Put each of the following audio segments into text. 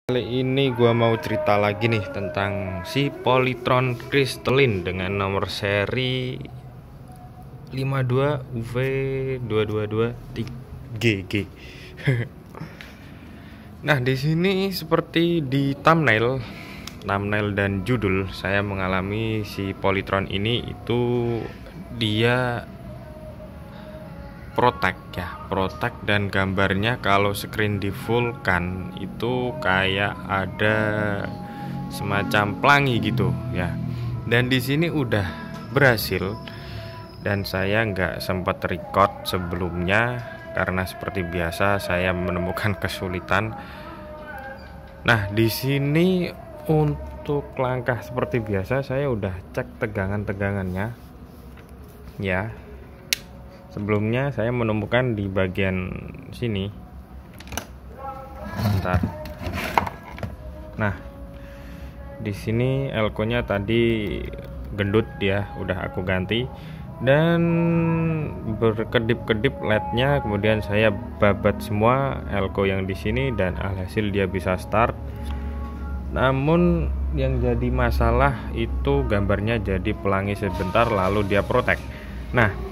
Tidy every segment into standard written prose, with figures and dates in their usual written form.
Kali ini gua mau cerita lagi nih tentang si Polytron Crystalline dengan nomor seri 52UV222GG. Nah, di sini seperti di thumbnail dan judul, saya mengalami si Polytron ini itu dia protek dan gambarnya kalau screen di full kan itu kayak ada semacam pelangi gitu ya. Dan di sini udah berhasil dan saya nggak sempat record sebelumnya karena seperti biasa saya menemukan kesulitan. Nah, di sini untuk langkah seperti biasa saya udah cek tegangannya ya. Sebelumnya saya menemukan di bagian sini. Bentar. Nah, di sini elko-nya tadi gendut ya, udah aku ganti dan berkedip-kedip LED-nya. Kemudian saya babat semua elko yang di sini dan alhasil dia bisa start. Namun yang jadi masalah itu gambarnya jadi pelangi sebentar lalu dia protek. Nah,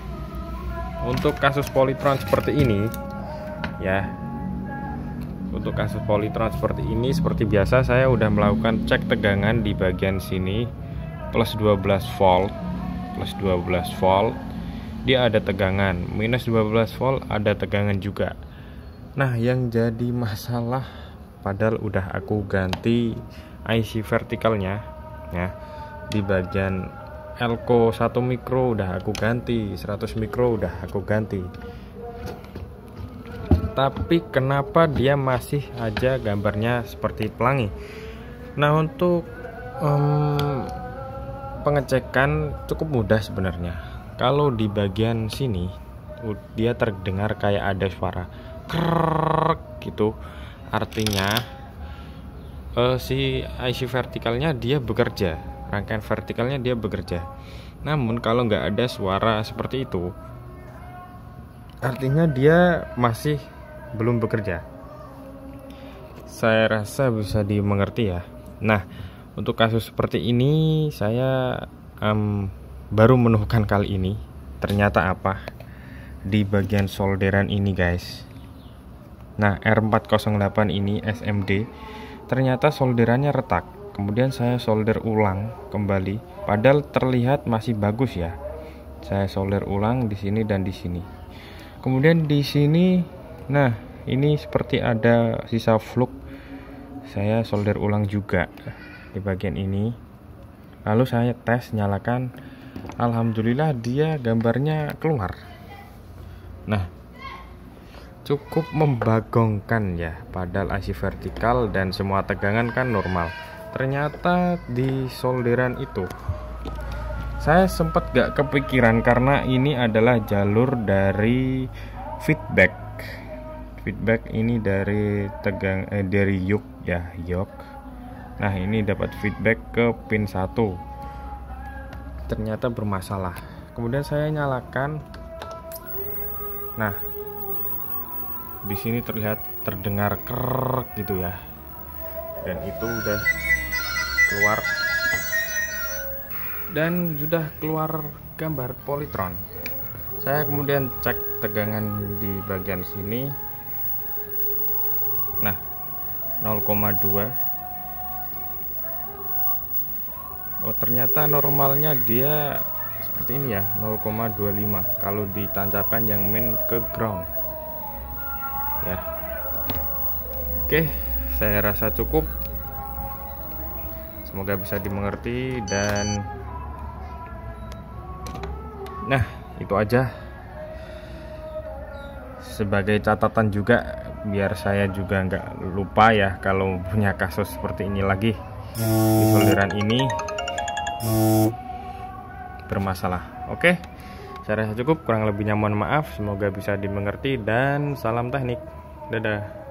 untuk kasus Polytron seperti ini ya, untuk kasus Polytron seperti ini seperti biasa saya udah melakukan cek tegangan di bagian sini plus 12 volt, dia ada tegangan, minus 12 volt ada tegangan juga. Nah, yang jadi masalah padahal udah aku ganti IC vertikalnya ya, di bagian elko 1 mikro udah aku ganti, 100 mikro udah aku ganti, tapi kenapa dia masih aja gambarnya seperti pelangi? Nah, untuk pengecekan cukup mudah sebenarnya. Kalau di bagian sini dia terdengar kayak ada suara krrrk gitu, artinya si IC vertikalnya dia bekerja, rangkaian vertikalnya dia bekerja. Namun kalau nggak ada suara seperti itu, artinya dia masih belum bekerja. Saya rasa bisa dimengerti ya. Nah, untuk kasus seperti ini saya baru menemukan kali ini. Ternyata apa? Di bagian solderan ini guys. Nah, R408 ini SMD ternyata solderannya retak. Kemudian saya solder ulang kembali, padahal terlihat masih bagus ya. Saya solder ulang di sini dan di sini. Kemudian di sini, nah ini seperti ada sisa fluk. Saya solder ulang juga di bagian ini. Lalu saya tes, nyalakan. Alhamdulillah dia gambarnya keluar. Nah, cukup membagongkan ya. Padahal IC vertikal dan semua tegangan kan normal. Ternyata di solderan itu saya sempat gak kepikiran karena ini adalah jalur dari feedback ini dari dari yok ya, yok. Nah, ini dapat feedback ke pin 1, ternyata bermasalah. Kemudian saya nyalakan. Nah, di sini terdengar krrrk gitu ya, dan itu udah keluar dan sudah keluar gambar Polytron. Saya kemudian cek tegangan di bagian sini. Nah, 0,2. Oh, ternyata normalnya dia seperti ini ya, 0,25 kalau ditancapkan yang main ke ground ya. Oke, saya rasa cukup. Semoga bisa dimengerti dan nah, itu aja sebagai catatan juga biar saya juga nggak lupa ya kalau punya kasus seperti ini lagi. Di solderan ini bermasalah. Oke, saya rasa cukup, kurang lebihnya mohon maaf. Semoga bisa dimengerti dan salam teknik. Dadah.